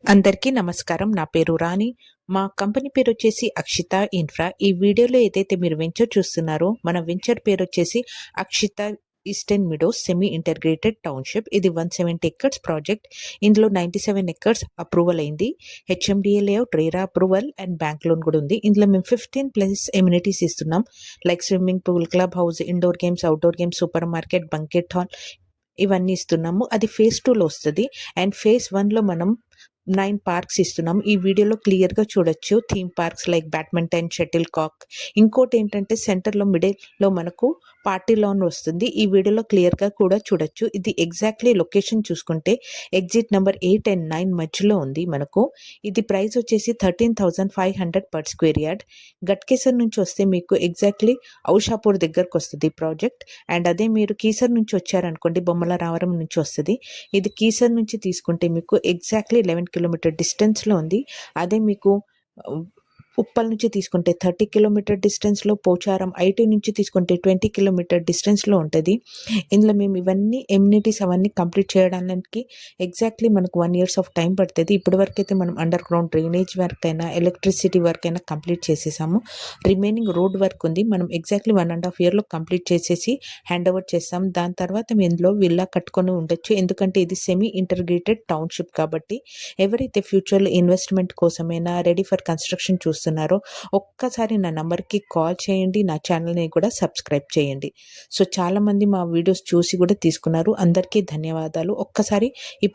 అందరికీ నమస్కారం. నా పేరు రాణి. మా కంపెనీ పేరొచ్చేసి అక్షిత ఇన్ఫ్రా. ఈ వీడియోలో ఏదైతే మీరు వెంచర్ చూస్తున్నారో, మన వెంచర్ పేరొచ్చేసి Akshita eastern meadows semi integrated township. ఇది 170 ఎకర్స్ ప్రాజెక్ట్. ఇందులో 97 ఎకర్స్ అప్రూవల్ అయింది. HMDA layout, RERA approval and bank loan కూడా ఉంది. ఇందులో మేము 15+ ఎమ్యూనిటీస్ ఇస్తున్నాం. Like swimming pool, club house, indoor games, outdoor games, super market, banquet hall ఇవన్నీ ఇస్తున్నాము. అది ఫేజ్ 2లో వస్తది. అండ్ ఫేజ్ 1లో మనం 9 పార్క్స్ ఇస్తున్నాం. ఈ వీడియోలో క్లియర్‌గా చూడొచ్చు. Theme parks like badminton, shuttle cock. ఇంకోటేంటంటే సెంటర్‌లో మిడిల్‌లో మనకు పార్టీ లాన్ వస్తుంది. ఈ వీడియోలో క్లియర్‌గా కూడా చూడొచ్చు. ఇది ఎగ్జాక్ట్‌లీ లొకేషన్ చూసుకుంటే ఎగ్జిట్ నంబర్ 8 అండ్ 9 మధ్యలో ఉంది మనకు. ఇది ప్రైస్ వచ్చేసి 13,500 పర్ స్క్వేర్ యార్డ్. గట్కేసర్ నుంచి వస్తే మీకు ఎగ్జాక్ట్‌లీ ఔషాపూర్ దగ్గరకొస్తది ప్రాజెక్ట్. అండ్ అదే మీరు కీసర్ నుంచి వచ్చారనుకోండి, బొమ్మల రావరం నుంచి వస్తది. ఇది కీసర్ నుంచి తీసుకుంటే మీకు ఎగ్జాక్ట్‌లీ 11 కిలోమీటర్ డిస్టెన్స్‌లో ఉంది. అదే మీకు ఉప్పల్ నుంచి తీసుకుంటే 30 కిలోమీటర్ డిస్టెన్స్‌లో, పోచారం ఐటీ నుంచి తీసుకుంటే 20 కిలోమీటర్ డిస్టెన్స్‌లో ఉంటది. ఇందులో మేము ఇవన్నీ ఎమ్యూనిటీస్ అవన్నీ కంప్లీట్ చేయడానికి ఎగ్జాక్ట్‌లీ మనకు 1 ఇయర్స్ ఆఫ్ టైం పడతది. ఇప్పటివరకైతే మనం అండర్ గ్రౌండ్ డ్రైనేజ్ వర్క్ అయినా, ఎలక్ట్రిసిటీ వర్క్ అయినా కంప్లీట్ చేసేసాము. రిమైనింగ్ రోడ్ వర్క్ ఉంది. మనం ఎగ్జాక్ట్‌లీ 1.5 ఇయర్‌లో కంప్లీట్ చేసేసి హ్యాండ్ ఓవర్ చేస్తాం. దాని తర్వాత మేము ఇందులో విల్లా కట్టుకొని ఉండొచ్చు. ఎందుకంటే ఇది సెమీ ఇంటిగ్రేటెడ్ టౌన్‌షిప్ కాబట్టి. ఎవరైతే ఫ్యూచర్‌లో ఇన్వెస్ట్‌మెంట్ కోసమైనా, రెడీ ఫర్ కన్‌స్ట్రక్షన్ చూస్తున్నారో ఒక్కసారి నా నంబర్‌కి కాల్ చేయండి. నా ఛానల్‌ని కూడా సబ్స్క్రైబ్ చేయండి. సో చాలామంది మా వీడియోస్ చూసి కూడా తీసుకున్నారు. అందరికీ ధన్యవాదాలు. ఒక్కసారి ఈ